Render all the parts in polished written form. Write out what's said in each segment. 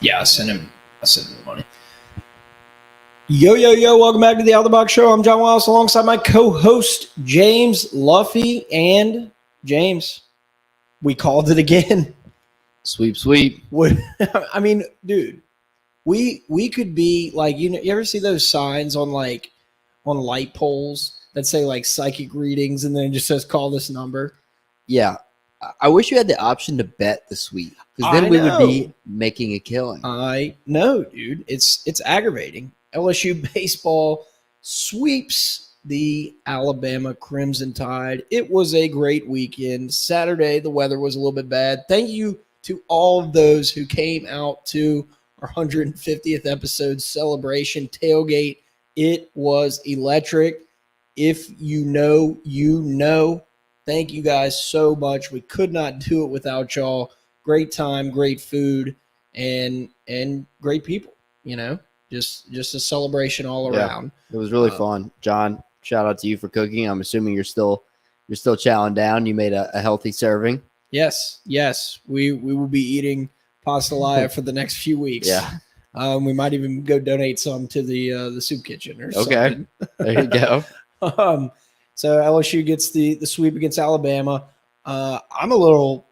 Yeah, I sent him the money. Yo, welcome back to the Out of the Box Show. I'm John Wallace alongside my co-host, James Luffy. And James, we called it again. Sweep. I mean, dude, we could be like, you ever see those signs on light poles that say like psychic readings and then it just says call this number? Yeah. I wish you had the option to bet the sweep, because then we would be making a killing. I know, dude. It's aggravating. LSU baseball sweeps the Alabama Crimson Tide. It was a great weekend. Saturday, the weather was a little bit bad. Thank you to all of those who came out to our 150th episode celebration tailgate. It was electric. If you know, you know. Thank you guys so much. We could not do it without y'all. Great time, great food, and great people. You know, just a celebration all around. It was really fun. John, shout out to you for cooking. I'm assuming you're still chowing down. You made a healthy serving. Yes. We will be eating pastelaia for the next few weeks. Yeah. We might even go donate some to the soup kitchen or something. There you go. So LSU gets the sweep against Alabama. I'm a little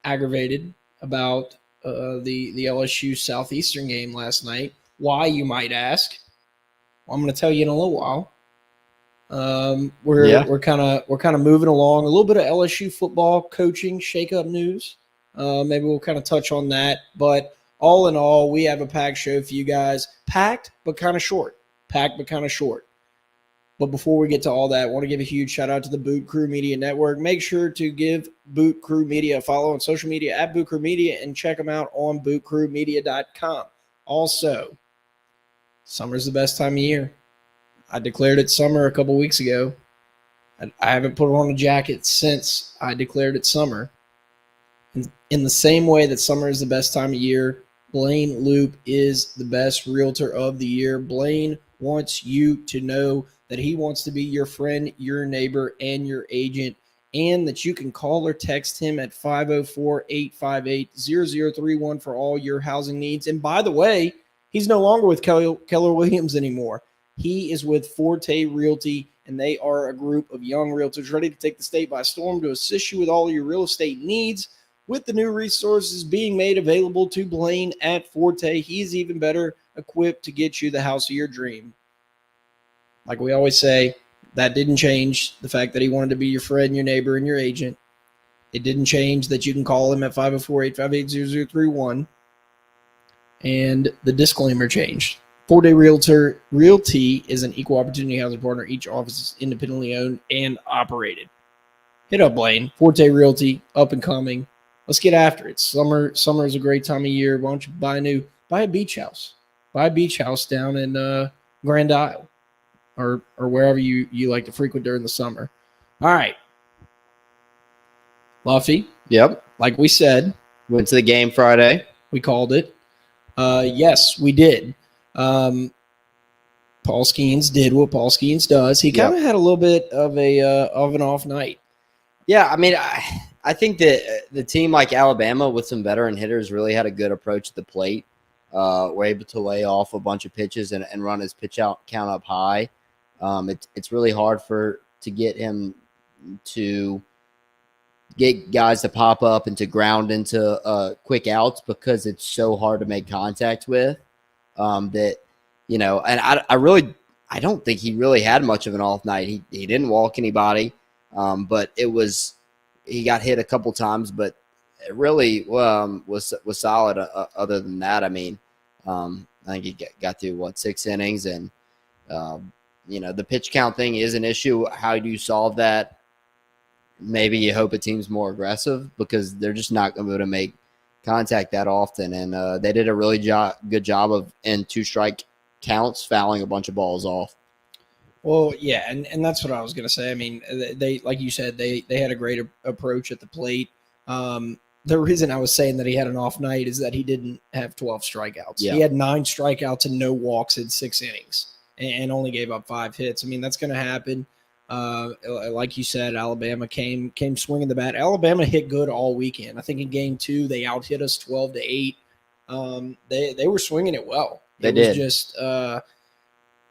aggravated about the LSU Southeastern game last night. Why, you might ask? Well, I'm going to tell you in a little while. We're kind of moving along. A little bit of LSU football coaching shakeup news. Maybe we'll kind of touch on that. But all in all, we have a packed show for you guys. Packed but kind of short. But before we get to all that, I want to give a huge shout out to the Boot Crew Media Network. Make sure to give Boot Crew Media a follow on social media at Boot Crew Media and check them out on bootcrewmedia.com. Also, summer's the best time of year. I declared it summer a couple weeks ago. I haven't put on a jacket since I declared it summer. In the same way that summer is the best time of year, Blaine Loop is the best realtor of the year. Blaine wants you to know that he wants to be your friend, your neighbor, and your agent, and that you can call or text him at 504-858-0031 for all your housing needs. And by the way, he's no longer with Keller Williams anymore. He is with Forte Realty, and they are a group of young realtors ready to take the state by storm to assist you with all your real estate needs. With the new resources being made available to Blaine at Forte, he's even better equipped to get you the house of your dream. Like we always say, that didn't change the fact that he wanted to be your friend, your neighbor, and your agent. It didn't change that you can call him at 504-858-0031. And the disclaimer changed. Forte Realty is an equal opportunity housing partner. Each office is independently owned and operated. Hit up Blaine. Forte Realty, up and coming. Let's get after it. Summer is a great time of year. Why don't you buy a beach house? Buy a beach house down in Grand Isle. Or wherever you like to frequent during the summer. All right. Luffy. Yep. Like we said. Went to the game Friday. We called it. Yes, we did. Paul Skeens did what Paul Skeens does. He kind of had a little bit of an off night. Yeah, I mean, I think that the team like Alabama with some veteran hitters really had a good approach at the plate. Were able to lay off a bunch of pitches and run his pitch out count up high. It's really hard to get him to get guys to pop up and to ground into quick outs because it's so hard to make contact with. And I don't think he really had much of an off night. He didn't walk anybody, but he got hit a couple times, but it really was solid. Other than that, I mean, I think he got through 6 innings, and the pitch count thing is an issue. How do you solve that? Maybe you hope a team's more aggressive because they're just not going to be able to make contact that often. And they did a really good job of, in 2-strike counts, fouling a bunch of balls off. Well, yeah, and that's what I was going to say. I mean, they like you said, they had a great approach at the plate. The reason I was saying that he had an off night is that he didn't have 12 strikeouts. Yeah. He had 9 strikeouts and no walks in 6 innings and only gave up 5 hits. I mean, that's going to happen. Like you said, Alabama came swinging the bat. Alabama hit good all weekend. I think in game 2 they out-hit us 12-8. They were swinging it well. They It was did. just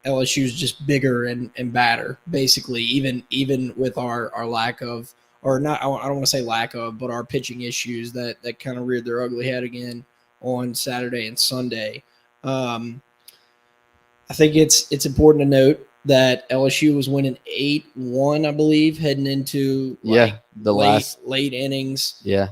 LSU's just bigger and badder, basically. Even with our lack of, or not, I don't want to say lack of, but our pitching issues that kind of reared their ugly head again on Saturday and Sunday. I think it's important to note that LSU was winning 8-1, I believe, heading into the late innings. Yeah.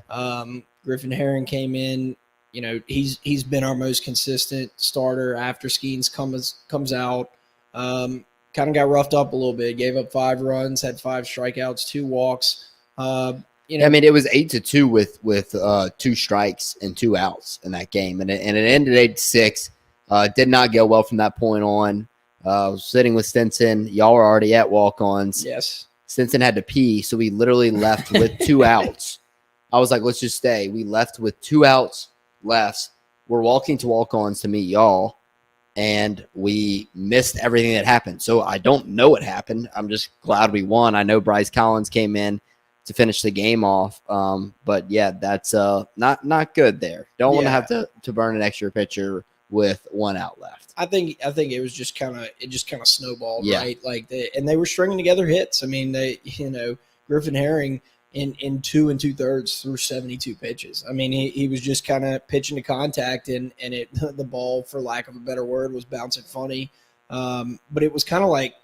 Griffin Herring came in. You know, he's been our most consistent starter after Skeens comes out. Kind of got roughed up a little bit. Gave up 5 runs, had 5 strikeouts, 2 walks. You know, I mean, it was 8-2 with 2 strikes and 2 outs in that game, and it ended 8-6. Did not go well from that point on. Was sitting with Stinson. Y'all were already at walk-ons. Yes. Stinson had to pee, so we literally left with 2 outs. I was like, let's just stay. We left with 2 outs left. We're walking to walk-ons to meet y'all, and we missed everything that happened. So I don't know what happened. I'm just glad we won. I know Bryce Collins came in to finish the game off. But yeah, that's not good there. Don't want to have to burn an extra pitcher with 1 out left. I think it was just kind of snowballed, right? Like they were stringing together hits. I mean, Griffin Herring in 2 2/3 threw 72 pitches. I mean, he was just kind of pitching to contact, and the ball, for lack of a better word, was bouncing funny. But it was kind of like,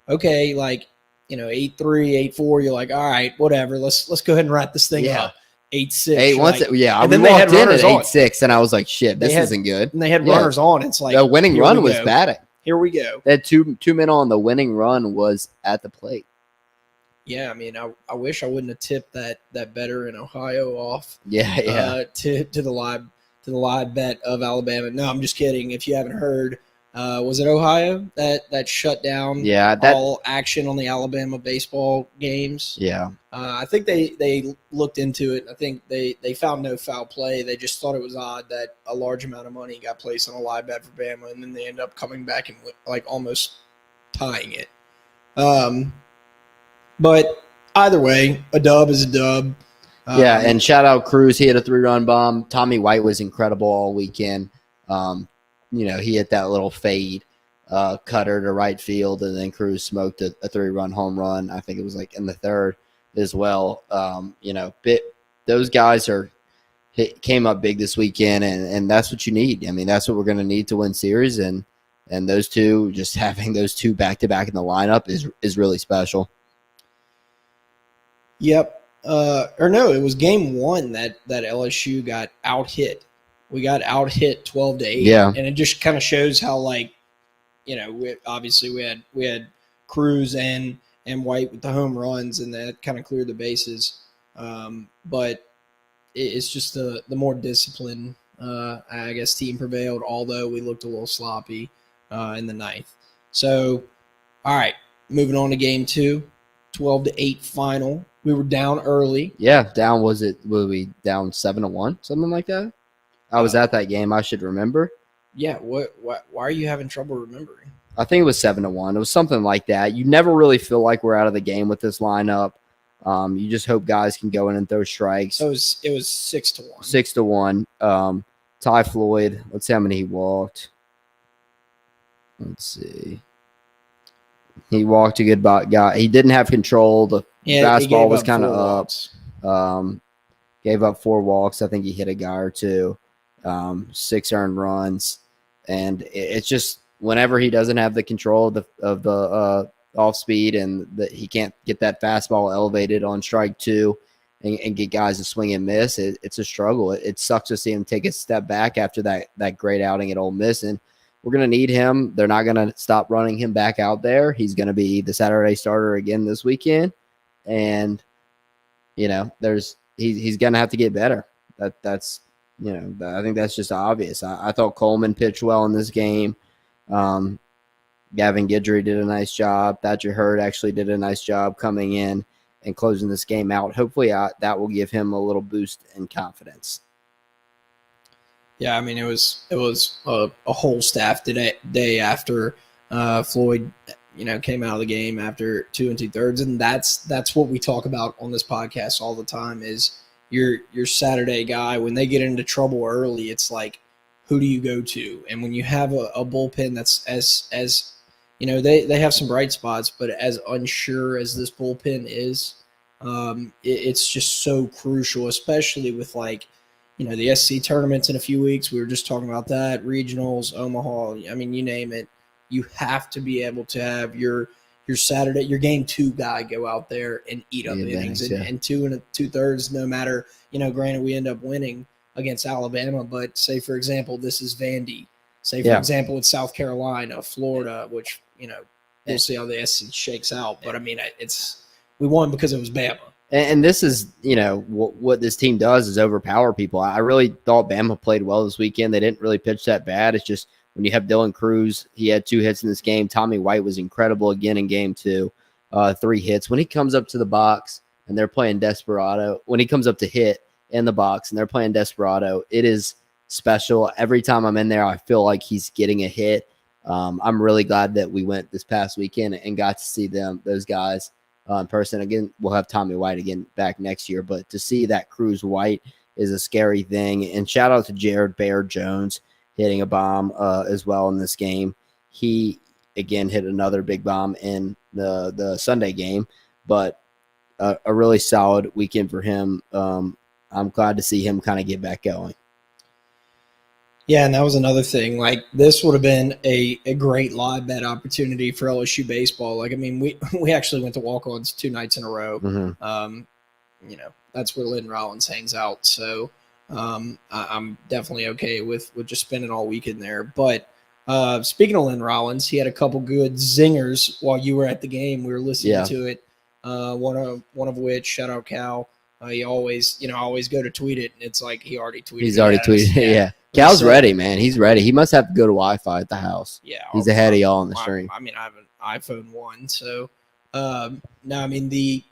okay, like, 8-3, 8-4. You're like, all right, whatever. Let's go ahead and wrap this thing up. 8-6. And then they had runners in at 8-6, and I was like, shit, this isn't good. And they had runners on. It's like the winning run was batting. Here we go. They had two men on. The winning run was at the plate. Yeah, I mean, I wish I wouldn't have tipped that better in Ohio off. Yeah. To the live bet of Alabama. No, I'm just kidding. If you haven't heard, was it Ohio that shut down all action on the Alabama baseball games? Yeah. I think they looked into it. I think they found no foul play. They just thought it was odd that a large amount of money got placed on a live bet for Bama, and then they end up coming back and like almost tying it. But either way, a dub is a dub. And shout out Cruz. He hit a 3-run bomb. Tommy White was incredible all weekend. He hit that little fade cutter to right field, and then Cruz smoked a 3-run home run. I think it was like in the 3rd as well. Those guys came up big this weekend, and that's what you need. I mean, that's what we're going to need to win series, and those two, just having those two back-to-back in the lineup is really special. Yep. It was game 1 that LSU got out-hit. We got out-hit 12-8. Yeah. And it just kind of shows how, we had Cruz and White with the home runs, and that kind of cleared the bases. But it's just the more disciplined, I guess, team prevailed, although we looked a little sloppy in the 9th. So, all right, moving on to game 2, 12-8 final. We were down early. Yeah, were we down 7-1, something like that? I was at that game. I should remember. Yeah. Why are you having trouble remembering? I think it was 7-1. It was something like that. You never really feel like we're out of the game with this lineup. You just hope guys can go in and throw strikes. So it was 6-1. 6-1. Ty Floyd. Let's see how many he walked. Let's see. He walked a good guy. He didn't have control. The fastball was kind of up. Gave up 4 walks. I think he hit a guy or 2. 6 earned runs, and it's just whenever he doesn't have the control of the off speed, and he can't get that fastball elevated on strike 2 and get guys to swing and miss. It's a struggle. It sucks to see him take a step back after that great outing at Ole Miss, and we're going to need him. They're not going to stop running him back out there. He's going to be the Saturday starter again this weekend, and he's going to have to get better. That's I think that's just obvious. I thought Coleman pitched well in this game. Gavin Guidry did a nice job. Thatcher Hurd actually did a nice job coming in and closing this game out. Hopefully that will give him a little boost in confidence. Yeah, I mean, it was a whole staff day after Floyd, came out of the game after 2 2/3, and that's what we talk about on this podcast all the time is your Saturday guy. When they get into trouble early, it's like, who do you go to? And when you have a bullpen that's as they have some bright spots, but as unsure as this bullpen is, it's just so crucial, especially with the SC tournaments in a few weeks. We were just talking about that, regionals, Omaha. I mean, you name it. You have to be able to have your Saturday, your game 2 guy go out there and eat up innings and 2 2/3. No matter, granted we end up winning against Alabama, but say for example this is Vandy. Say for example it's South Carolina, Florida, which we'll see how the SC shakes out. But I mean, we won because it was Bama. And this is, what this team does is overpower people. I really thought Bama played well this weekend. They didn't really pitch that bad. It's just when you have Dylan Cruz, he had 2 hits in this game. Tommy White was incredible again in game 2, 3 hits. When he comes up to the box and they're playing Desperado, when he comes up to hit in the box and they're playing Desperado, it is special. Every time I'm in there, I feel like he's getting a hit. I'm really glad that we went this past weekend and got to see those guys in person. Again, we'll have Tommy White again back next year, but to see that Cruz White is a scary thing. And shout out to Jared Bear Jones hitting a bomb as well in this game. He again hit another big bomb in the Sunday game, but a really solid weekend for him. I'm glad to see him kind of get back going. Yeah, and that was another thing. Like, this would have been a great live bet opportunity for LSU baseball. Like, I mean, we actually went to walk-ons 2 nights in a row. Mm-hmm. That's where Lynn Rollins hangs out. So I'm definitely okay with just spending all weekend there. But speaking of Lynn Rollins, he had a couple good zingers while you were at the game. We were listening to it. One of which, shout out Cal. He always go to tweet it, and it's like he already tweeted. He's already tweeted it. Yeah. Cal's ready, man. He's ready. He must have to go to Wi-Fi at the house. Yeah, he's ahead of y'all on the stream. I mean, I have an iPhone 1, so no. I mean, the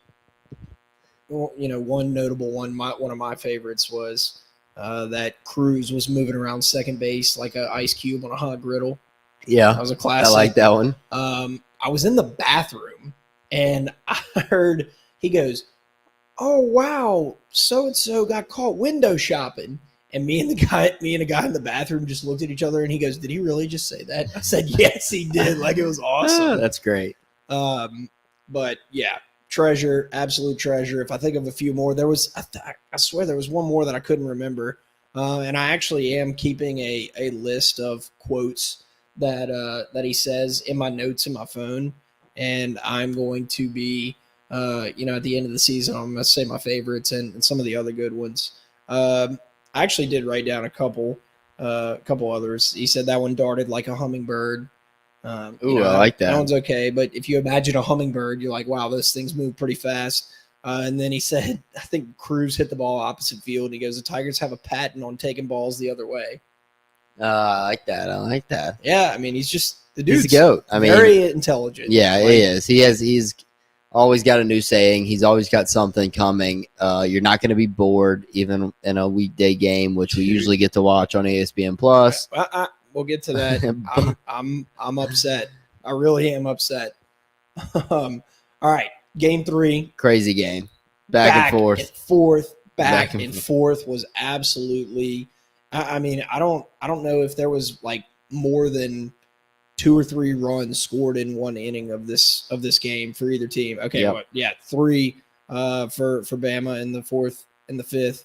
one notable one. One of my favorites was that Cruz was moving around second base like an ice cube on a hot griddle. Yeah, that was a classic. I like that one. I was in the bathroom and I heard he goes, "Oh wow, so and so got caught window shopping." And me and the guy in the bathroom just looked at each other, and he goes, "Did he really just say that?" I said, "Yes, he did." Like, it was awesome. That's great. But yeah, treasure, absolute treasure. If I think of a few more, there was I swear there was one more that I couldn't remember. And I actually am keeping a list of quotes that he says in my notes in my phone, and I'm going to be at the end of the season, I'm going to say my favorites and some of the other good ones. I actually did write down a couple others. He said that one darted like a hummingbird. I like that. That one's okay, but if you imagine a hummingbird, you're like, wow, those things move pretty fast. And then he said, I think Cruz hit the ball opposite field, and he goes, the Tigers have a patent on taking balls the other way. I like that. Yeah, I mean, he's just the dude's he's a goat. I mean, very intelligent. Yeah, he is. He's always got a new saying. He's always got something coming. You're not going to be bored even in a weekday game, which we usually get to watch on ESPN Plus. We'll get to that. I'm upset. I really am upset. All right, game 3, crazy game, back and forth. Back and forth was absolutely. I mean, I don't know if there was like more than 2 or 3 runs scored in one inning of this game for either team. Okay, yep. 3 for Bama in the 4th and the 5th,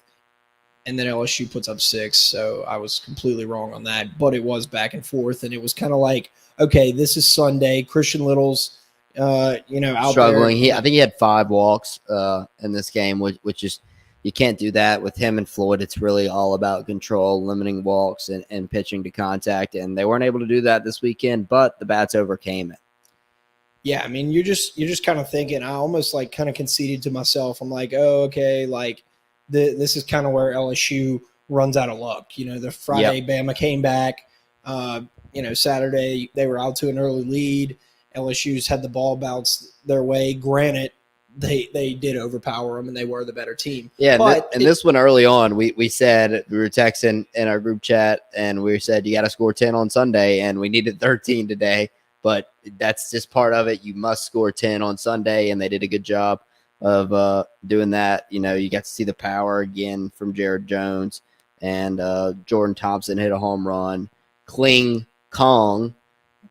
and then LSU puts up 6. So I was completely wrong on that, but it was back and forth, and it was kind of like, okay, this is Sunday. Christian Little's, out struggling. there. I think he had 5 walks in this game, which is. You can't do that with him and Floyd. It's really all about control, limiting walks, and pitching to contact. And they weren't able to do that this weekend, but the bats overcame it. Yeah, I mean, you're just kind of thinking. I almost like kind of conceded to myself. I'm like, oh, okay, like this is kind of where LSU runs out of luck. The Friday Bama came back. Saturday they were out to an early lead. LSU's had the ball bounce their way. Granted, they did overpower them, and they were the better team. Yeah, but this one early on, we said, we were texting in our group chat, and we said you got to score 10 on Sunday, and we needed 13 today. But that's just part of it. You must score 10 on Sunday, and they did a good job of doing that. You got to see the power again from Jared Jones. and Jordan Thompson hit a home run. Kling Kong,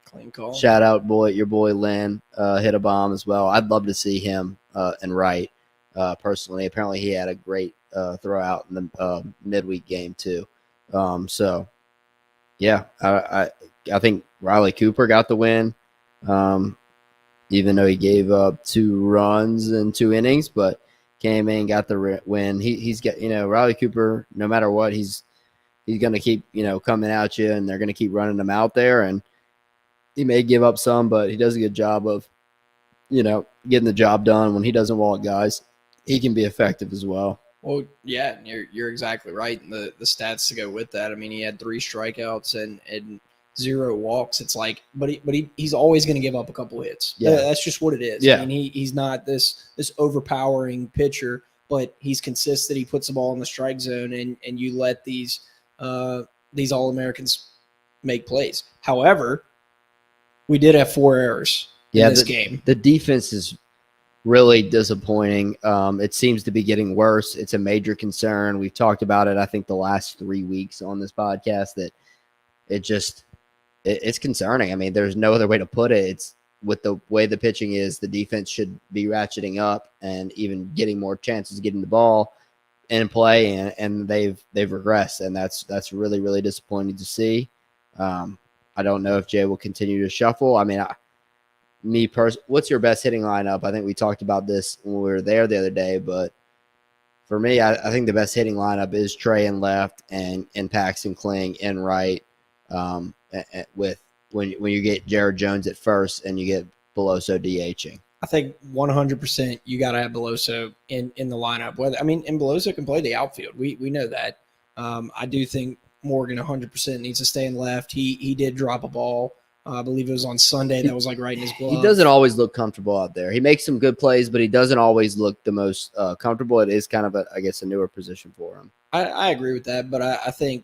Clean call. shout out your boy Lynn, hit a bomb as well. I'd love to see him and Wright personally. Apparently, he had a great throw out in the midweek game too. So yeah, I think Riley Cooper got the win, even though he gave up 2 runs in 2 innings, but came in, got the win. He's got, Riley Cooper, no matter what, he's going to keep, coming at you, and they're going to keep running him out there. And he may give up some, but he does a good job of, getting the job done. When he doesn't walk guys, he can be effective as well. Well, yeah, you're exactly right. And the stats to go with that. I mean, he had 3 strikeouts and 0 walks. It's like, but he's always going to give up a couple hits. Yeah. That's just what it is. Yeah. I mean, he's not this overpowering pitcher, but he's consistent. He puts the ball in the strike zone, and you let these All-Americans make plays. However, we did have 4 errors in this game. The defense is really disappointing. It seems to be getting worse. It's a major concern. We've talked about it, I think, the last 3 weeks on this podcast, that it's concerning. I mean, there's no other way to put it. It's with the way the pitching is, the defense should be ratcheting up and even getting more chances of getting the ball in play, and they've regressed, and that's really, really disappointing to see. I don't know if Jay will continue to shuffle. I mean, what's your best hitting lineup? I think we talked about this when we were there the other day, but for me, I think the best hitting lineup is Trey in left and Paxton Kling in right. With when you get Jared Jones at first and you get Beloso DHing. I think 100% you got to have Beloso in the lineup. And Beloso can play the outfield. We know that. I do think Morgan 100% needs to stay in left. He did drop a ball. I believe it was on Sunday that was like right in his glove. He doesn't always look comfortable out there. He makes some good plays, but he doesn't always look the most comfortable. It is kind of a newer position for him. I agree with that, but I think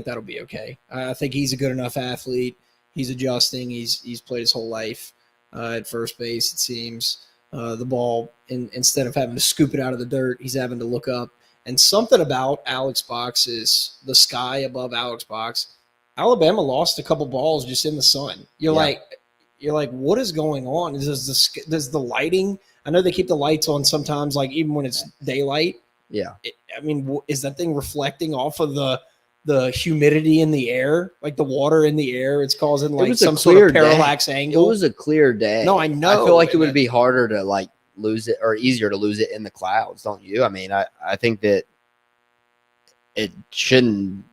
that'll be okay. I think he's a good enough athlete. He's adjusting. He's played his whole life at first base, it seems. The ball, instead of having to scoop it out of the dirt, he's having to look up. And something about Alex Box is the sky above Alex Box. Alabama lost a couple balls just in the sun. You're like, what is going on? Does the lighting? I know they keep the lights on sometimes, like even when it's daylight. Yeah. Is that thing reflecting off of the humidity in the air, like the water in the air? It's causing like some sort of parallax angle. It was a clear day. No, I know. I feel like it would be harder to like lose it, or easier to lose it in the clouds, don't you? I mean, I think that it shouldn't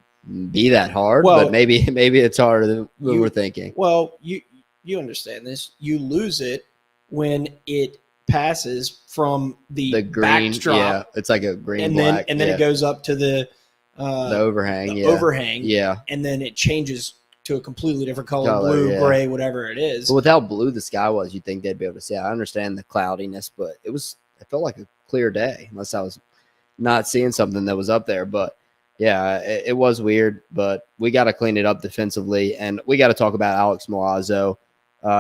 be that hard, but maybe it's harder than we were thinking. Well, you understand this. You lose it when it passes from the green backdrop. Yeah, it's like a green and black. Then it goes up to the overhang. Overhang. Yeah. And then it changes to a completely different color, blue, gray, whatever it is. But with how blue the sky was, you'd think they'd be able to see. I understand the cloudiness, but it felt like a clear day, unless I was not seeing something that was up there. But yeah, it was weird, but we got to clean it up defensively, and we got to talk about Alex Milazzo.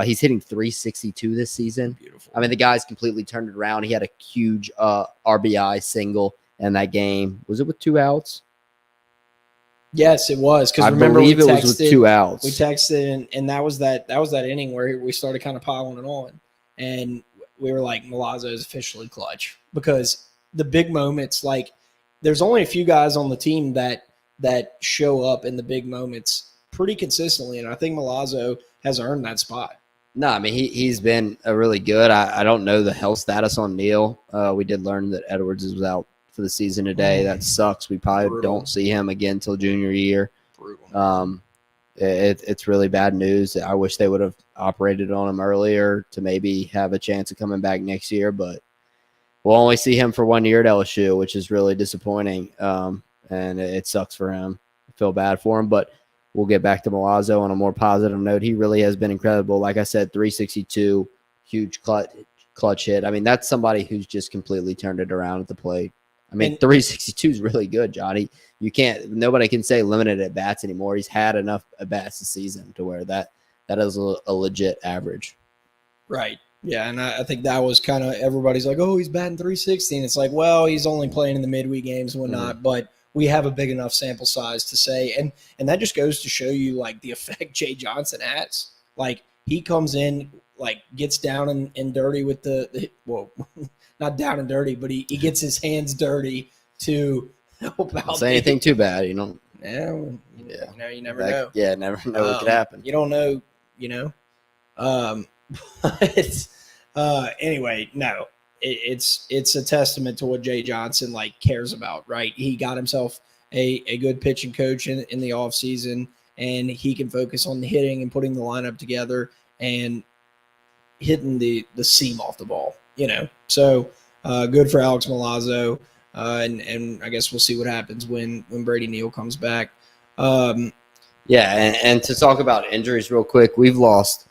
He's hitting 362 this season. Beautiful. I mean, the guy's completely turned it around. He had a huge RBI single in that game. Was it with 2 outs? Yes, it was. Because I believe it was with 2 outs. We texted, and that was that inning where we started kind of piling it on, and we were like, Milazzo is officially clutch, because the big moments, like, there's only a few guys on the team that show up in the big moments pretty consistently, and I think Milazzo has earned that spot. No, I mean, he's been a really good. I don't know the health status on Neal. We did learn that Edwards was out for the season today. That sucks. We probably don't see him again until junior year. It's really bad news. I wish they would have operated on him earlier to maybe have a chance of coming back next year, but we'll only see him for 1 year at LSU, which is really disappointing, and it sucks for him. I feel bad for him, but we'll get back to Milazzo on a more positive note. He really has been incredible. Like I said, 362, huge clutch hit. I mean, that's somebody who's just completely turned it around at the plate. I mean, 362 is really good, Johnny. Nobody can say limited at bats anymore. He's had enough at bats this season to where that is a legit average. Right. Yeah, and I think that was kind of everybody's like, oh, he's batting 360. And it's like, well, he's only playing in the midweek games and whatnot. But we have a big enough sample size to say, and that just goes to show you like the effect Jay Johnson has. Like he comes in, like gets down and dirty with the well, not down and dirty, but he gets his hands dirty to help out. Don't say anything too bad, you know. Yeah, you never know. Yeah, never know what could happen. You don't know, you know. But anyway, no, it's a testament to what Jay Johnson like cares about, right? He got himself a good pitching coach in the offseason, and he can focus on the hitting and putting the lineup together and hitting the seam off the ball, you know. So good for Alex Milazzo, and I guess we'll see what happens when Brady Neal comes back. Yeah, and to talk about injuries real quick, we've lost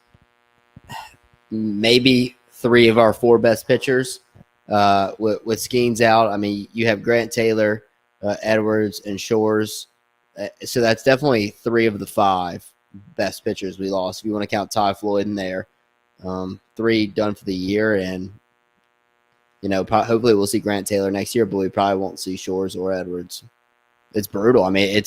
maybe 3 of our 4 best pitchers with Skeens out. I mean, you have Grant Taylor, Edwards, and Shores. So that's definitely 3 of the 5 best pitchers we lost. If you want to count Ty Floyd in there, 3 done for the year. And, you know, hopefully we'll see Grant Taylor next year, but we probably won't see Shores or Edwards. It's brutal. I mean,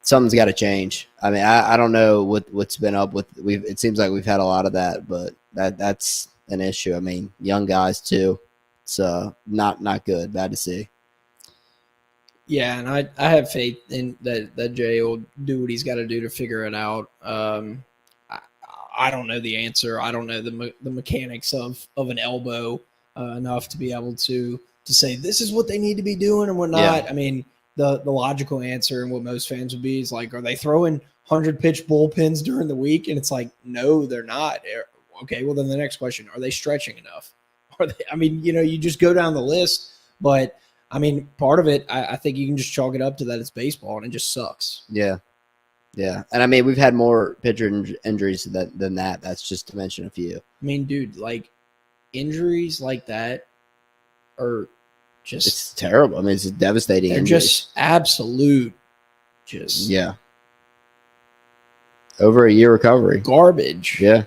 something's got to change. I mean, I don't know what's been up with. It seems like we've had a lot of that, but that's an issue. I mean, young guys too. It's not good. Bad to see. Yeah, and I have faith in that Jay will do what he's got to do to figure it out. I don't know the answer. I don't know the mechanics of an elbow enough to be able to say this is what they need to be doing and whatnot. Yeah. I mean, the logical answer and what most fans would be is like, are they throwing 100-pitch bullpens during the week? And it's like, no, they're not. Okay, well then the next question: are they stretching enough? Are they? I mean, you know, you just go down the list, but. I mean, part of it, I think you can just chalk it up to that it's baseball and it just sucks. Yeah. Yeah. And I mean, we've had more pitcher injuries than that. That's just to mention a few. I mean, dude, like injuries like that are just. It's terrible. I mean, it's devastating. They're injuries. Just absolute. Just. Yeah. Over a year recovery. Garbage. Yeah.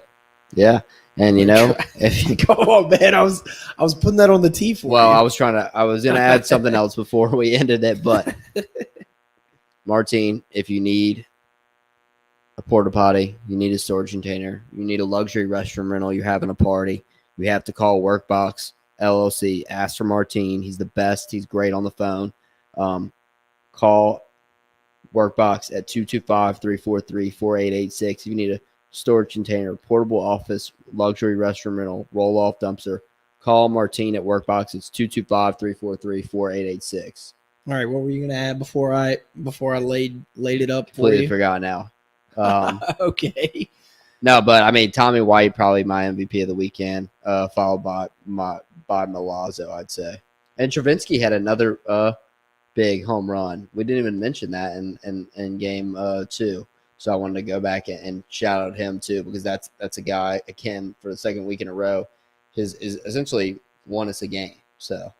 Yeah. And you know, if you come on, man, I was putting that on the tee for you. I was gonna add something else before we ended it, but Martine, if you need a porta potty, you need a storage container, you need a luxury restroom rental, you're having a party, you have to call Workbox LLC. Ask for Martine. He's the best. He's great on the phone. Call Workbox at 225-343-4886. If you need a storage container, portable office, luxury restroom rental, roll-off dumpster, call Martine at Workbox. It's 225-343-4886. All right, what were you going to add before I laid it up for Completely you? Forgot now. Okay. No, but I mean, Tommy White, probably my MVP of the weekend, followed by Milazzo, I'd say. And Travinsky had another big home run. We didn't even mention that in game 2. So I wanted to go back and shout out him too, because that's a guy, again, for the second week in a row, is essentially won us a game. So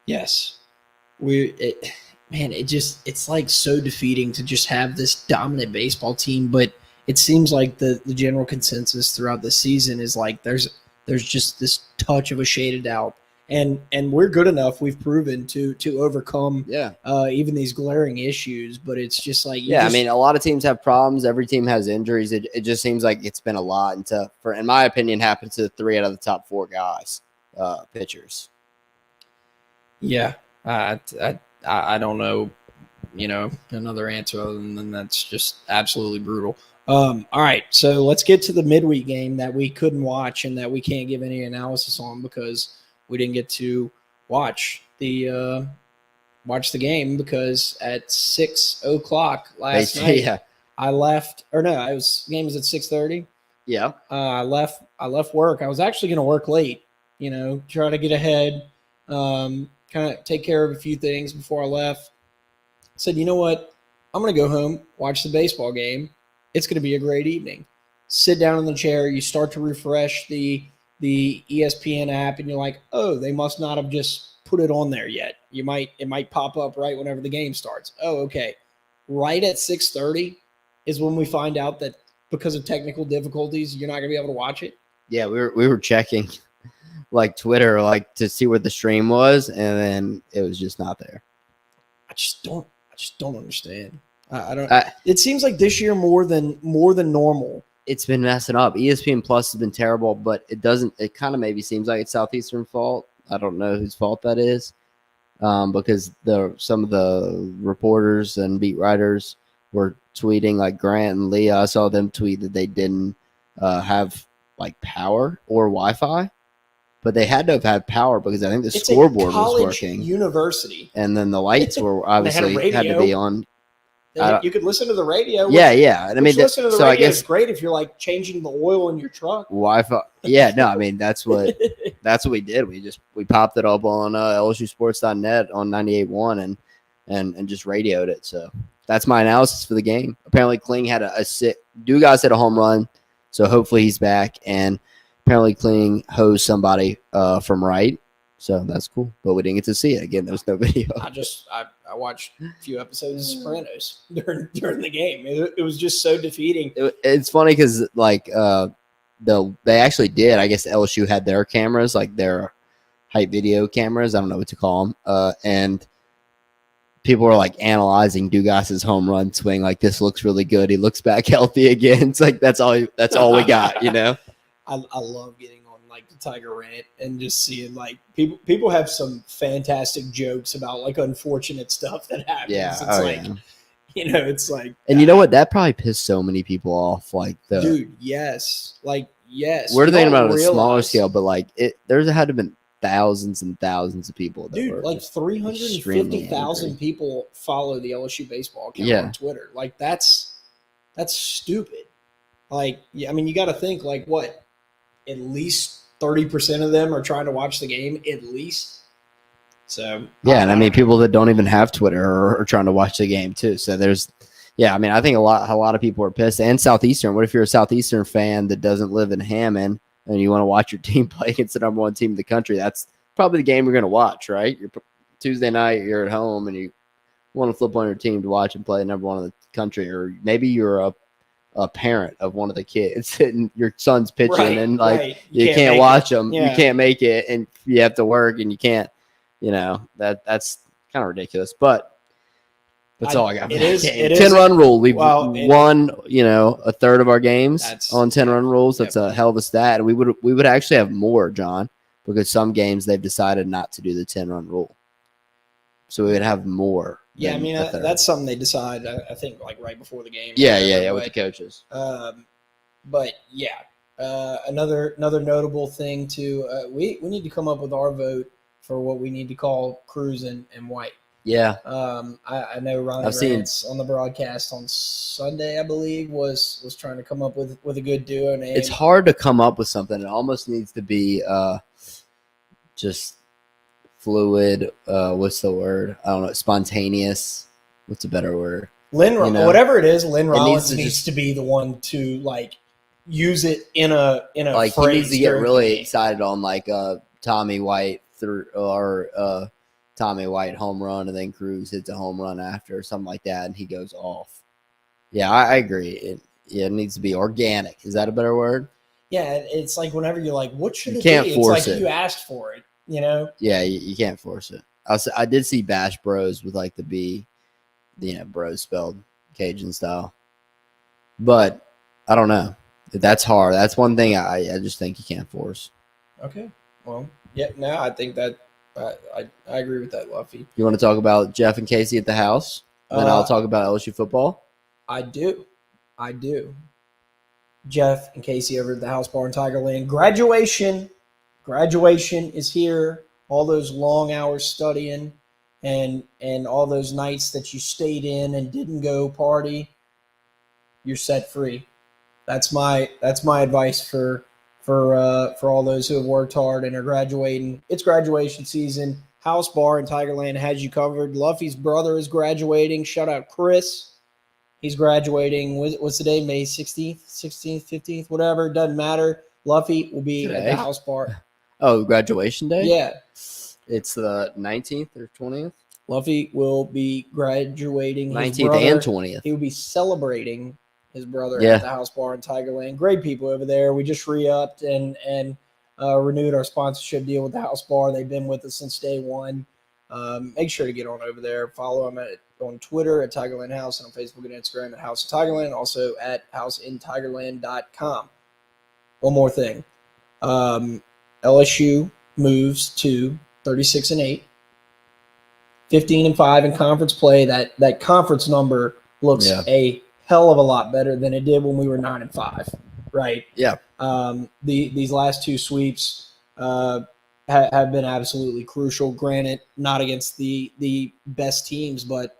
yes, it's like so defeating to just have this dominant baseball team, but it seems like the general consensus throughout the season is like there's just this touch of a shade of doubt. And we're good enough. We've proven to overcome even these glaring issues. But it's just like I mean, a lot of teams have problems. Every team has injuries. It just seems like it's been a lot. And in my opinion, happened to 3 out of the top 4 guys, pitchers. Yeah, I don't know, you know, another answer other than that's just absolutely brutal. All right, so let's get to the midweek game that we couldn't watch and that we can't give any analysis on because we didn't get to watch the game because at 6:00 last night I left. Or no, game was at 6:30. Yeah, I left work. I was actually going to work late. You know, try to get ahead, kind of take care of a few things before I left. I said, you know what? I'm going to go home, watch the baseball game. It's going to be a great evening. Sit down in the chair. You start to refresh the ESPN app, and you're like, oh, they must not have just put it on there yet. It might pop up right whenever the game starts. Oh, okay. Right at 6:30 is when we find out that because of technical difficulties, you're not going to be able to watch it. Yeah, we were checking like Twitter, like to see where the stream was, and then it was just not there. I just don't understand. I don't. It seems like this year more than normal. It's been messing up. ESPN Plus has been terrible, but it doesn't. It kind of maybe seems like it's Southeastern fault. I don't know whose fault that is, because some of the reporters and beat writers were tweeting, like Grant and Leah. I saw them tweet that they didn't have like power or Wi-Fi, but they had to have had power because I think the scoreboard was working. University, and then the lights were obviously had to be on. You could listen to the radio. Yeah. I mean, listen to the radio is great if you're like changing the oil in your truck. Wi-Fi. Yeah, no, I mean that's what we did. We popped it up on LSUsports.net on 98.1 and just radioed it. So that's my analysis for the game. Apparently, Kling had a sick. Dugas hit a home run, so hopefully he's back. And apparently, Kling hosed somebody from right. So that's cool, but we didn't get to see it. Again, there was no video. I watched a few episodes of Sopranos during the game. It was just so defeating. It's funny because like they actually did. I guess LSU had their cameras, like their hype video cameras. I don't know what to call them. And people were like analyzing Dugas's home run swing. Like, this looks really good. He looks back healthy again. It's like that's all we got. You know. I love getting on like the Tiger rant and just seeing like people have some fantastic jokes about like unfortunate stuff that happens. Yeah, it's like, and you know what? That probably pissed so many people off. Like dude, yes. We're thinking about it on a smaller scale, but like there's had to have been thousands and thousands of people. Dude, like 350,000 people follow the LSU baseball account on Twitter. Like that's stupid. Like, I mean, you got to think like what? At least 30% of them are trying to watch the game, at least. So yeah, and I mean, people that don't even have Twitter are trying to watch the game too. So I mean, I think a lot of people are pissed. And Southeastern. What if you're a Southeastern fan that doesn't live in Hammond and you want to watch your team play against the number one team in the country? That's probably the game you're going to watch, right? You're Tuesday night, you're at home, and you want to flip on your team to watch and play the number one in the country, or maybe you're a parent of one of the kids and your son's pitching and like you can't watch them. You can't make it, and you have to work and you can't, that's kind of ridiculous, but that's all I got. It is 10-run rule. We've won, a third of our games on 10-run rules. That's a hell of a stat. And we would actually have more, John, because some games they've decided not to do the 10-run rule. So we would have more. Yeah, I mean, that's something they decide, I think, like right before the game. Yeah, with the coaches. But yeah, another notable thing too. We need to come up with our vote for what we need to call Cruz and White. Yeah. I know Ronnie Rance on the broadcast on Sunday, I believe, was trying to come up with a good duo name. It's hard to come up with something. It almost needs to be just fluid. What's the word? I don't know. Spontaneous. What's a better word? Whatever it is, Lynn Rollins needs to be the one to like use it in a like phrase. He needs to get really excited on like Tommy White or Tommy White home run, and then Cruz hits a home run after, or something like that, and he goes off. Yeah, I agree. It needs to be organic. Is that a better word? Yeah, it's like whenever you're like, what should it be? You can't force it's like you asked for it, Yeah, you can't force it. I did see Bash Bros with like the B, Bros spelled Cajun style. But I don't know. That's hard. That's one thing I just think you can't force. Okay. Well, yeah, no, I think that I agree with that, Luffy. You want to talk about Jeff and Casey at the house? Then I'll talk about LSU football. I do. Jeff and Casey over at the House Bar in Tigerland. Graduation is here. All those long hours studying and all those nights that you stayed in and didn't go party, you're set free. That's my advice for all those who have worked hard and are graduating. It's graduation season. House Bar in Tigerland has you covered. Luffy's brother is graduating. Shout out Chris. He's graduating. What's the day? May 16th, 15th, whatever. Doesn't matter. Luffy will be at the House Bar. Oh, graduation day? Yeah. It's the 19th or 20th? Luffy will be graduating. 19th and 20th. He will be celebrating his brother at the House Bar in Tigerland. Great people over there. We just re-upped and renewed our sponsorship deal with the House Bar. They've been with us since day one. Make sure to get on over there. Follow him on Twitter at Tigerland House and on Facebook and Instagram at House of Tigerland. Also at houseintigerland.com. One more thing. LSU moves to 36-8, 15-5 in conference play. That conference number looks a hell of a lot better than it did when we were 9-5, right? Yeah. These last two sweeps have been absolutely crucial. Granted, not against the best teams, but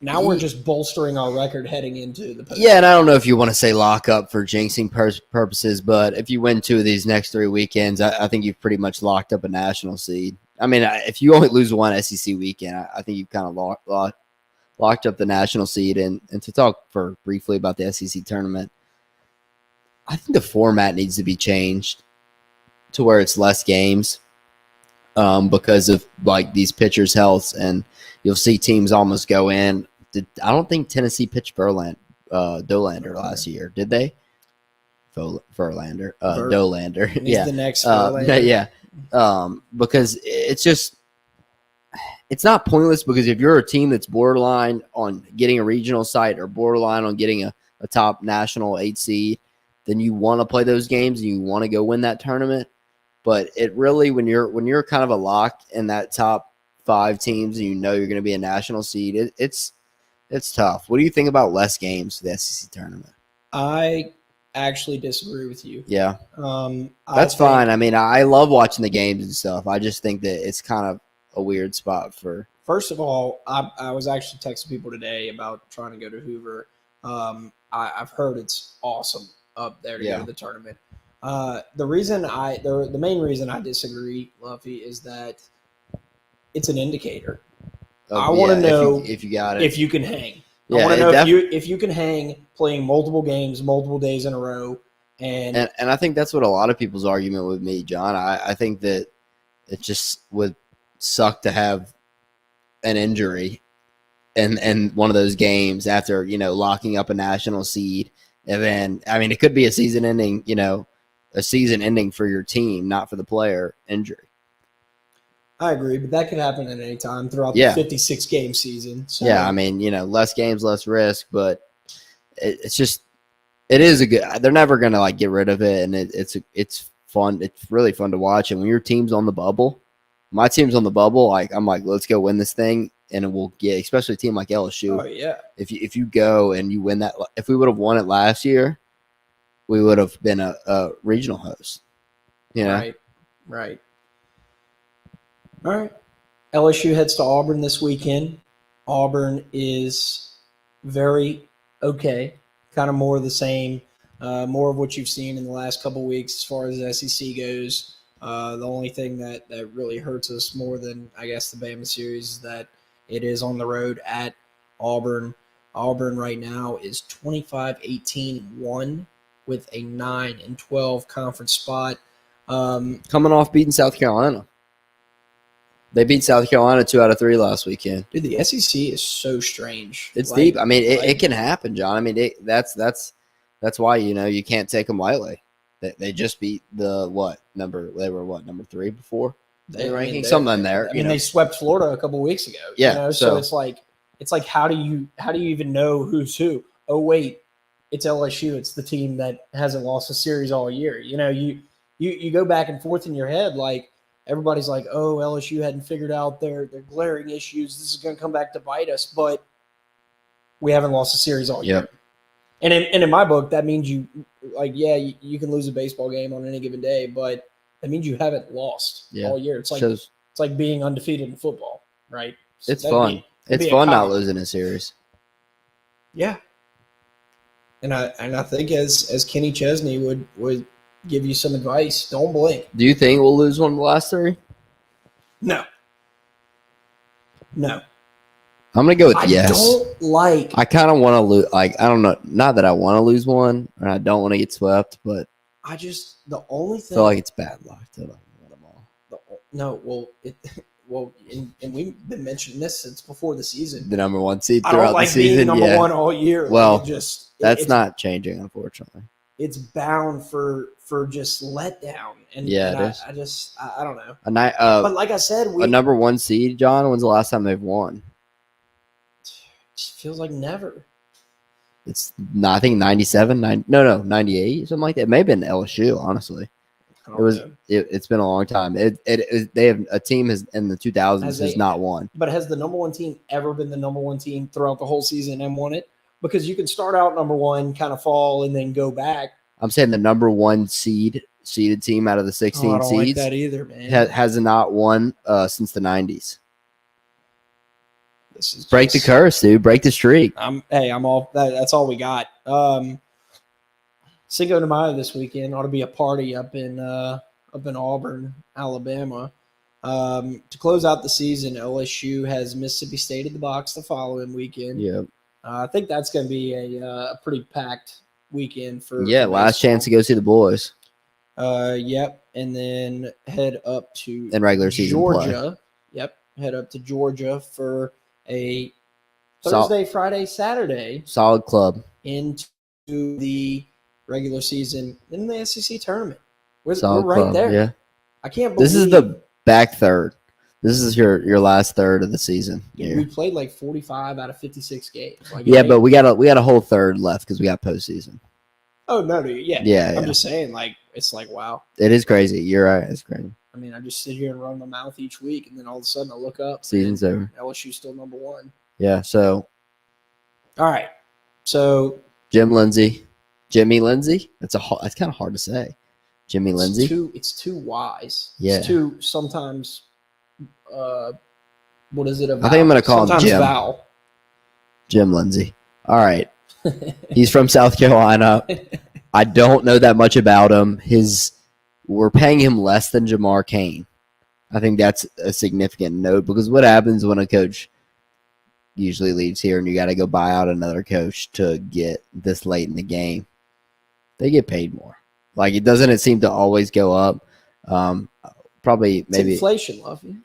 now we're just bolstering our record heading into the postseason. Yeah, and I don't know if you want to say lock up for jinxing purposes, but if you win 2 of these next 3 weekends, I think you've pretty much locked up a national seed. I mean, if you only lose one SEC weekend, I think you've kind of locked up the national seed. And to talk briefly about the SEC tournament, I think the format needs to be changed to where it's less games because of like these pitchers' healths, and you'll see teams almost go in. I don't think Tennessee pitched Dolander last year, did they? Verlander, Dolander. He's the next Verlander. Yeah. Because it's not pointless, because if you're a team that's borderline on getting a regional site or borderline on getting a top national 8 seed, then you want to play those games and you want to go win that tournament. But it really, when you're kind of a lock in that top 5 teams and you know you're going to be a national seed, it's tough. What do you think about less games for the SEC tournament? I actually disagree with you. Yeah. That's fine. I mean, I love watching the games and stuff. I just think that it's kind of a weird spot for. First of all, I was actually texting people today about trying to go to Hoover. I've heard it's awesome up there to go to the tournament. The main reason I disagree, Luffy, is that it's an indicator. I want to know if you got it, if you can hang. Yeah, I want to know if you can hang playing multiple games, multiple days in a row. And I think that's what a lot of people's argument with me, John. I think that it just would suck to have an injury and one of those games after, locking up a national seed. And then, I mean, it could be a season ending for your team, not for the player, injury. I agree, but that could happen at any time throughout the 56-game season. So. Yeah, I mean, less games, less risk, but it is a good. They're never gonna like get rid of it, and it's fun. It's really fun to watch. And when your team's on the bubble, my team's on the bubble, I'm like, let's go win this thing, and we'll get, especially a team like LSU. Oh yeah. If you go and you win that, if we would have won it last year, we would have been a regional host. Right. All right. LSU heads to Auburn this weekend. Auburn is very okay, kind of more of the same, more of what you've seen in the last couple of weeks as far as the SEC goes. The only thing that really hurts us more than, I guess, the Bama series is that it is on the road at Auburn. Auburn right now is 25-18-1 with a 9-12 conference spot. Coming off beating South Carolina. They beat South Carolina 2 out of 3 last weekend. Dude, the SEC is so strange. It's deep. I mean, it can happen, John. I mean, that's why you can't take them lightly. They just beat number 3 before the ranking, something in there. I mean, they swept Florida a couple weeks ago. Yeah, so it's like how do you even know who's who? Oh wait, it's LSU. It's the team that hasn't lost a series all year. You go back and forth in your head like. Everybody's like, oh, LSU hadn't figured out their glaring issues. This is going to come back to bite us, but we haven't lost a series all year. And in my book, that means you can lose a baseball game on any given day, but that means you haven't lost all year. It's like being undefeated in football, right? So it's fun. It's fun not losing a series. Yeah. And I think as Kenny Chesney would give you some advice, don't blink. Do you think we'll lose one of the last 3? No. I'm gonna go with yes. I kind of want to lose. Like, I don't know. Not that I want to lose one, or I don't want to get swept, but the only thing I feel like it's bad luck to win them all. And we've been mentioning this since before the season. The number 1 seed throughout the season. Being number 1 all year. Well, that's not changing, unfortunately. it's bound for just letdown. And, Yeah, and it is. I don't know. But like I said, a number one seed, John. When's the last time they've won? Just feels like never. It's I think 97, 98, something like that. It may have been LSU, honestly. It's been a long time. They have a team in the 2000s has not won. But has the number one team ever been the number one team throughout the whole season and won it? Because you can start out number one, kind of fall, and then go back. I'm saying the number one seeded team out of the 16 I don't seeds like that either, man. has not won since the 90s. This is Break the curse, dude. Break the streak. I'm all that's all we got. Cinco de Mayo this weekend ought to be a party up in Auburn, Alabama. To close out the season, LSU has Mississippi State at the Box the following weekend. Yep. I think that's going to be a pretty packed weekend for last chance to go see the boys. Yep, and then head up to regular season Georgia. Play. Yep, head up to Georgia for a Thursday, Friday, Saturday. Solid club into the regular season in the SEC tournament. We're right club, there. Yeah, I can't believe this is the back third. This is your last third of the season. Yeah, we played like 45 out of 56 games. But we got a whole third left because we got postseason. Oh no, dude. Yeah. I'm just saying, it's like wow. It is crazy. You're right. It's crazy. I mean, I just sit here and run my mouth each week, and then all of a sudden I look up. Season's over. LSU's still number one. Yeah. So. All right. So. Jimmy Lindsay. That's kind of hard to say. Jimmy Lindsay. It's too wise. Yeah. It's too sometimes. What is it about? I think I'm going to call him Jim. Vowel. Jim Lindsay. All right. He's from South Carolina. I don't know that much about him. We're paying him less than Jamar Cain. I think that's a significant note because what happens when a coach usually leaves here and you got to go buy out another coach to get this late in the game? They get paid more. Like it seem to always go up. Maybe inflation, Luffy.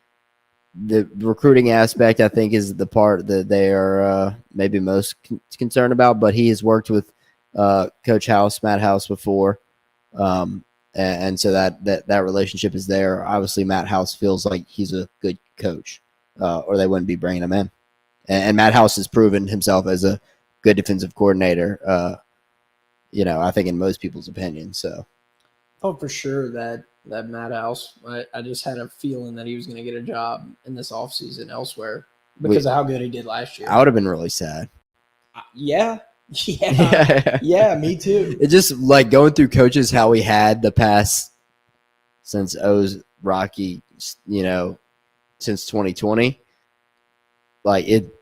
The recruiting aspect, I think, is the part that they are maybe most concerned about. But he has worked with Coach Matt House, before, and so that relationship is there. Obviously, Matt House feels like he's a good coach, or they wouldn't be bringing him in. And Matt House has proven himself as a good defensive coordinator. I think in most people's opinion. So, for sure that Matt House, I just had a feeling that he was going to get a job in this offseason elsewhere because of how good he did last year. I would have been really sad. Yeah, me too. It just like going through coaches how we had the past since O's Rocky, since 2020. Like it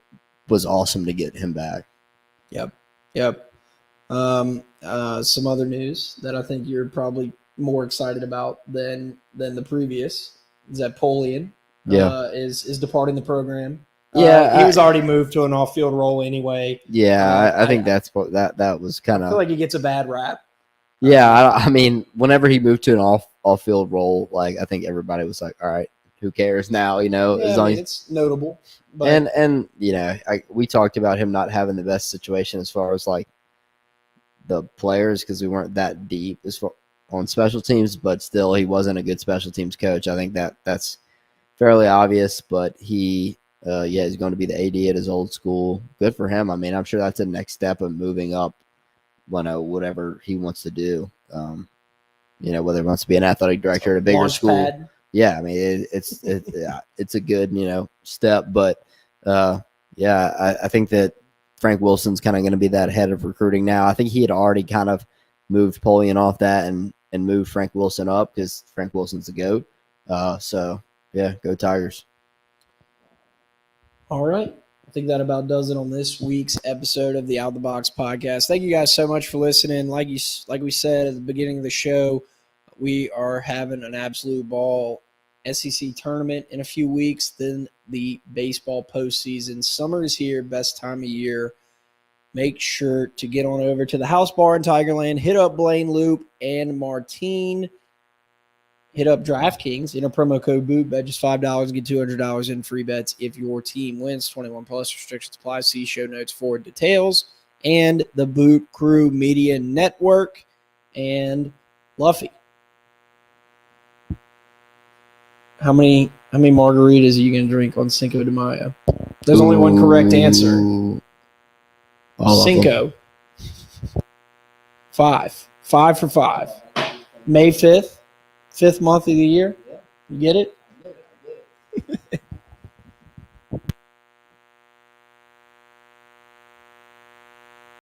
was awesome to get him back. Yep. Some other news that I think you're probably more excited about than the previous is that Polian is departing the program. He was already moved to an off-field role anyway. Yeah, I think that's what that was kind of. I feel like he gets a bad rap. Yeah, I mean, whenever he moved to an off-field role, like I think everybody was like, "All right, who cares now?" As long as it's notable. But and we talked about him not having the best situation as far as like the players because we weren't that deep as far on special teams, but still he wasn't a good special teams coach. I think that's fairly obvious, but he's going to be the AD at his old school. Good for him. I mean, I'm sure that's the next step of moving up, whatever he wants to do. Whether he wants to be an athletic director at a bigger school. Pad. Yeah, I mean, it's a good, step, but I think that Frank Wilson's kind of going to be that head of recruiting now. I think he had already kind of moved Polian off that and moved Frank Wilson up because Frank Wilson's the GOAT. Go Tigers. All right. I think that about does it on this week's episode of the Out the Box podcast. Thank you guys so much for listening. Like we said at the beginning of the show, we are having an absolute ball. SEC tournament in a few weeks, then the baseball postseason. Summer is here, best time of year. Make sure to get on over to the House Bar in Tigerland. Hit up Blaine Loop and Martine. Hit up DraftKings. Enter promo code BOOTBET, just $5. Get $200 in free bets if your team wins. 21 plus restrictions apply. See show notes for details. And the Boot Crew Media Network. and Luffy. How many margaritas are you going to drink on Cinco de Mayo? There's only one correct answer. All of them. Cinco. 5. 5 for 5. May 5th, 5th month of the year. You get it?